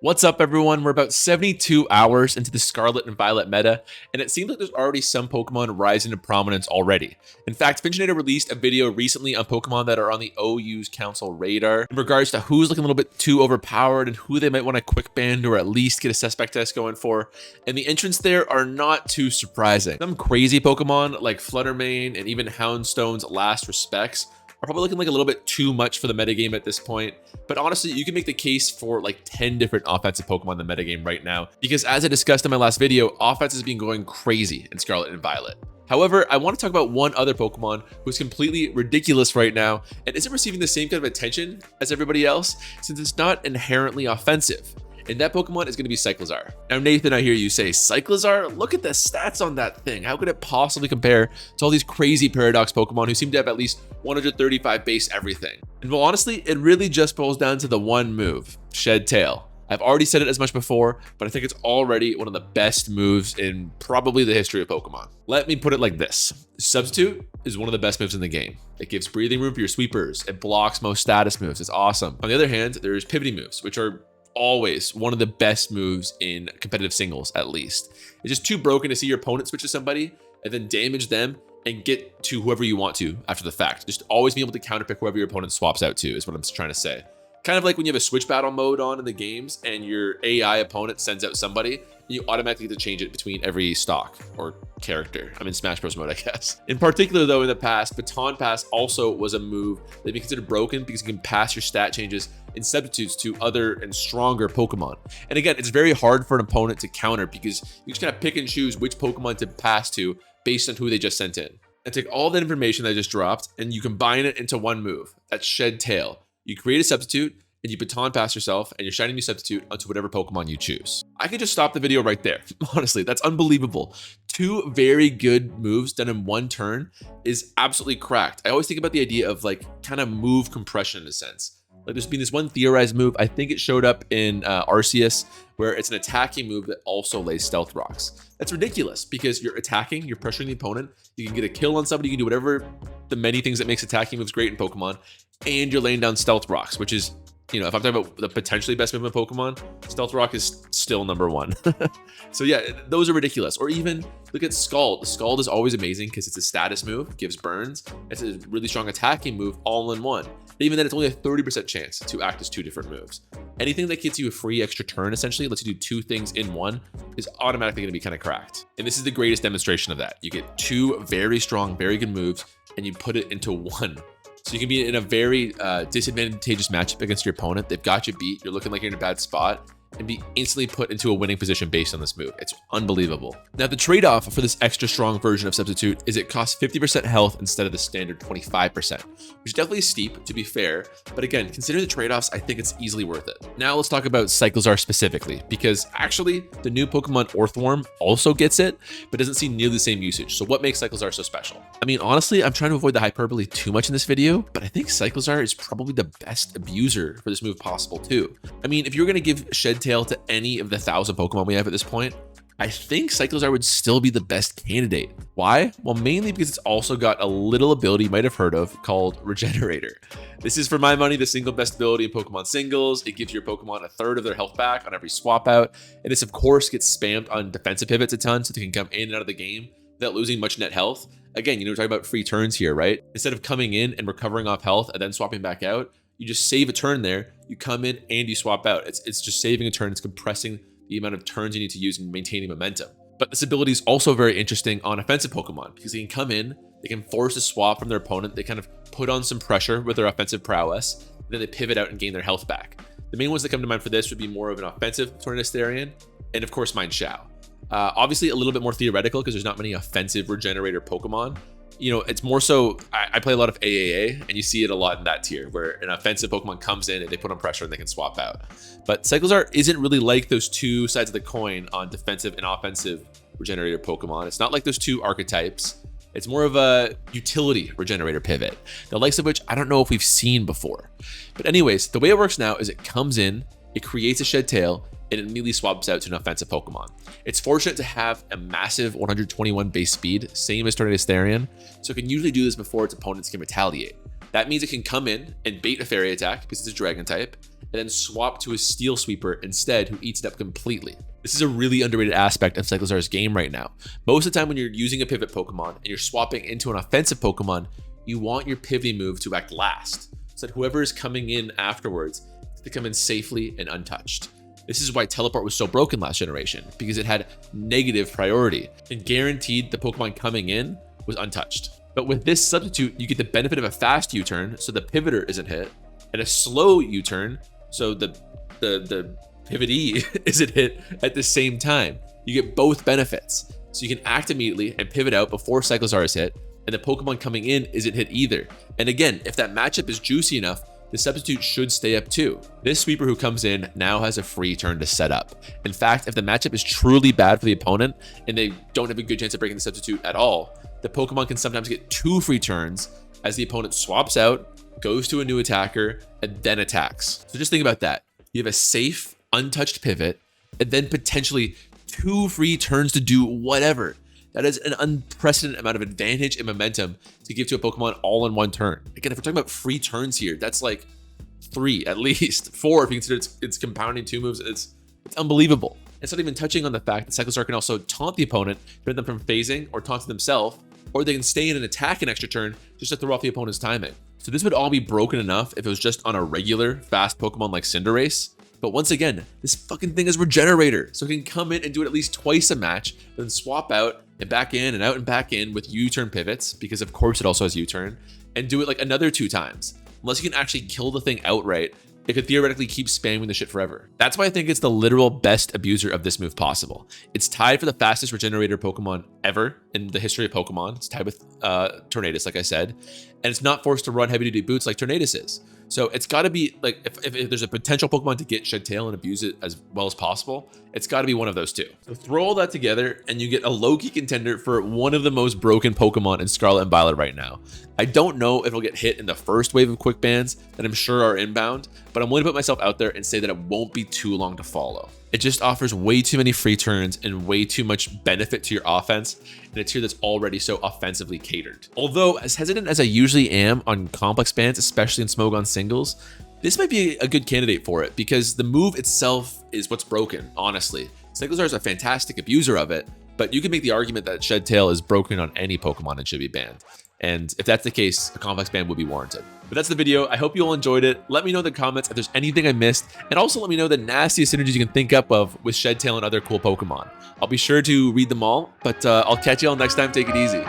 What's up, everyone? We're about 72 hours into the Scarlet and Violet meta, and it seems like there's already some Pokemon rising to prominence already. In fact, Finchinator released a video recently on Pokemon that are on the OU's Council radar in regards to who's looking a little bit too overpowered and who they might want to quick band or at least get a suspect test going for, and the entrants there are not too surprising. Some crazy Pokemon like Fluttermane and even Houndstone's Last Respects are probably looking like a little bit too much for the metagame at this point. But honestly, you can make the case for like 10 different offensive Pokemon in the metagame right now, because as I discussed in my last video, offense has been going crazy in Scarlet and Violet. However, I want to talk about one other Pokemon who's completely ridiculous right now and isn't receiving the same kind of attention as everybody else since it's not inherently offensive. And that Pokemon is going to be Cyclizar. Now, Nathan, I hear you say, Cyclizar? Look at the stats on that thing. How could it possibly compare to all these crazy Paradox Pokemon who seem to have at least 135 base everything? And well, honestly, it really just boils down to the one move, Shed Tail. I've already said it as much before, but I think it's already one of the best moves in probably the history of Pokemon. Let me put it like this. Substitute is one of the best moves in the game. It gives breathing room for your sweepers. It blocks most status moves. It's awesome. On the other hand, there's pivoting moves, which are always one of the best moves in competitive singles, at least. It's just too broken to see your opponent switch to somebody and then damage them and get to whoever you want to after the fact. Just always be able to counterpick whoever your opponent swaps out to is what I'm trying to say. Kind of like when you have a switch battle mode on in the games and your AI opponent sends out somebody, and you automatically get to change it between every stock or character. I'm in Smash Bros mode, I guess. In particular, though, in the past, Baton Pass also was a move that be considered broken because you can pass your stat changes in substitutes to other and stronger Pokemon. And again, it's very hard for an opponent to counter because you just kind of pick and choose which Pokemon to pass to based on who they just sent in. And take all that information that I just dropped and you combine it into one move. That's Shed Tail. You create a substitute and you baton pass yourself and you're shining your substitute onto whatever Pokemon you choose. I could just stop the video right there. Honestly, that's unbelievable. Two very good moves done in one turn is absolutely cracked. I always think about the idea of like kind of move compression in a sense. Like there's been this one theorized move, I think it showed up in Arceus, where it's an attacking move that also lays stealth rocks. That's ridiculous because you're attacking, you're pressuring the opponent, you can get a kill on somebody, you can do whatever the many things that makes attacking moves great in Pokemon, and you're laying down stealth rocks, which is, you know, if I'm talking about the potentially best move in Pokemon, Stealth Rock is still number one. So yeah, those are ridiculous. Or even look at Scald. Scald is always amazing because it's a status move, gives burns. It's a really strong attacking move all in one. Even then, it's only a 30% chance to act as two different moves. Anything that gets you a free extra turn, essentially, lets you do two things in one, is automatically going to be kind of cracked. And this is the greatest demonstration of that. You get two very strong, very good moves, and you put it into one. So you can be in a very disadvantageous matchup against your opponent. They've got you beat. You're looking like you're in a bad spot and be instantly put into a winning position based on this move. It's unbelievable. Now, the trade-off for this extra strong version of Substitute is it costs 50% health instead of the standard 25%, which is definitely steep, to be fair. But again, considering the trade-offs, I think it's easily worth it. Now let's talk about Cyclizar specifically, because actually the new Pokemon Orthworm also gets it, but doesn't see nearly the same usage. So what makes Cyclizar so special? I mean, honestly, I'm trying to avoid the hyperbole too much in this video, but I think Cyclizar is probably the best abuser for this move possible too. I mean, if you're going to give Shed Tail to any of the 1,000 Pokemon we have at this point, I think Cyclizar would still be the best candidate. Why? Well, mainly because it's also got a little ability you might have heard of called Regenerator. This is, for my money, the single best ability in Pokemon singles. It gives your Pokemon a third of their health back on every swap out. And this, of course, gets spammed on defensive pivots a ton so they can come in and out of the game without losing much net health. Again, you know, we're talking about free turns here, right? Instead of coming in and recovering off health and then swapping back out, you just save a turn there, you come in and you swap out. It's just saving a turn, it's compressing the amount of turns you need to use and maintaining momentum. But this ability is also very interesting on offensive Pokemon because they can come in, they can force a swap from their opponent, they kind of put on some pressure with their offensive prowess, and then they pivot out and gain their health back. The main ones that come to mind for this would be more of an offensive Tornadus, and of course Mine Shao. Obviously a little bit more theoretical because there's not many offensive Regenerator Pokemon. You know, it's more so, I play a lot of AAA and you see it a lot in that tier where an offensive Pokemon comes in and they put on pressure and they can swap out. But Cyclizar isn't really like those two sides of the coin on defensive and offensive Regenerator Pokemon. It's not like those two archetypes. It's more of a utility Regenerator pivot, the likes of which I don't know if we've seen before. But anyways, the way it works now is it comes in, it creates a Shed Tail, and it immediately swaps out to an offensive Pokemon. It's fortunate to have a massive 121 base speed, same as Tornadus, so it can usually do this before its opponents can retaliate. That means it can come in and bait a fairy attack because it's a dragon type, and then swap to a Steel Sweeper instead, who eats it up completely. This is a really underrated aspect of Cyclozar's game right now. Most of the time when you're using a pivot Pokemon and you're swapping into an offensive Pokemon, you want your pivoting move to act last, so that whoever is coming in afterwards to come in safely and untouched. This is why Teleport was so broken last generation, because it had negative priority and guaranteed the Pokemon coming in was untouched. But with this substitute, you get the benefit of a fast U-turn, so the pivoter isn't hit, and a slow U-turn, so the pivotee isn't hit at the same time. You get both benefits. So you can act immediately and pivot out before Cyclozar is hit, and the Pokemon coming in isn't hit either. And again, if that matchup is juicy enough, the substitute should stay up too. This sweeper who comes in now has a free turn to set up. In fact, if the matchup is truly bad for the opponent and they don't have a good chance of breaking the substitute at all, the Pokemon can sometimes get 2 free turns as the opponent swaps out, goes to a new attacker, and then attacks. So just think about that. You have a safe, untouched pivot, and then potentially 2 free turns to do whatever. That is an unprecedented amount of advantage and momentum to give to a Pokemon all in one turn. Again, if we're talking about free turns here, that's like 3 at least, 4 if you consider it's compounding 2 moves. It's unbelievable. It's not even touching on the fact that Cyclozar can also taunt the opponent, prevent them from phasing or taunt themselves, or they can stay in and attack an extra turn just to throw off the opponent's timing. So this would all be broken enough if it was just on a regular fast Pokemon like Cinderace. But once again, this fucking thing is Regenerator, so it can come in and do it at least twice a match, then swap out and back in and out and back in with U-turn pivots, because of course it also has U-turn, and do it like another 2 times. Unless you can actually kill the thing outright, it could theoretically keep spamming the shit forever. That's why I think it's the literal best abuser of this move possible. It's tied for the fastest Regenerator Pokemon ever in the history of Pokemon. It's tied with Tornadus, like I said, and it's not forced to run heavy-duty boots like Tornadus is. So it's got to be like, if there's a potential Pokemon to get Shed Tail and abuse it as well as possible, it's got to be one of those 2. So throw all that together and you get a low-key contender for one of the most broken Pokemon in Scarlet and Violet right now. I don't know if it'll get hit in the first wave of quick bans that I'm sure are inbound, but I'm willing to put myself out there and say that it won't be too long to follow. It just offers way too many free turns and way too much benefit to your offense in a tier that's already so offensively catered. Although, as hesitant as I usually am on complex bans, especially in Smogon singles, this might be a good candidate for it because the move itself is what's broken, honestly. Cyclozar is a fantastic abuser of it, but you can make the argument that Shed Tail is broken on any Pokemon and should be banned. And if that's the case, a complex ban would be warranted. But that's the video. I hope you all enjoyed it. Let me know in the comments if there's anything I missed, and also let me know the nastiest synergies you can think up of with Shed Tail and other cool Pokemon. I'll be sure to read them all, but I'll catch you all next time. Take it easy.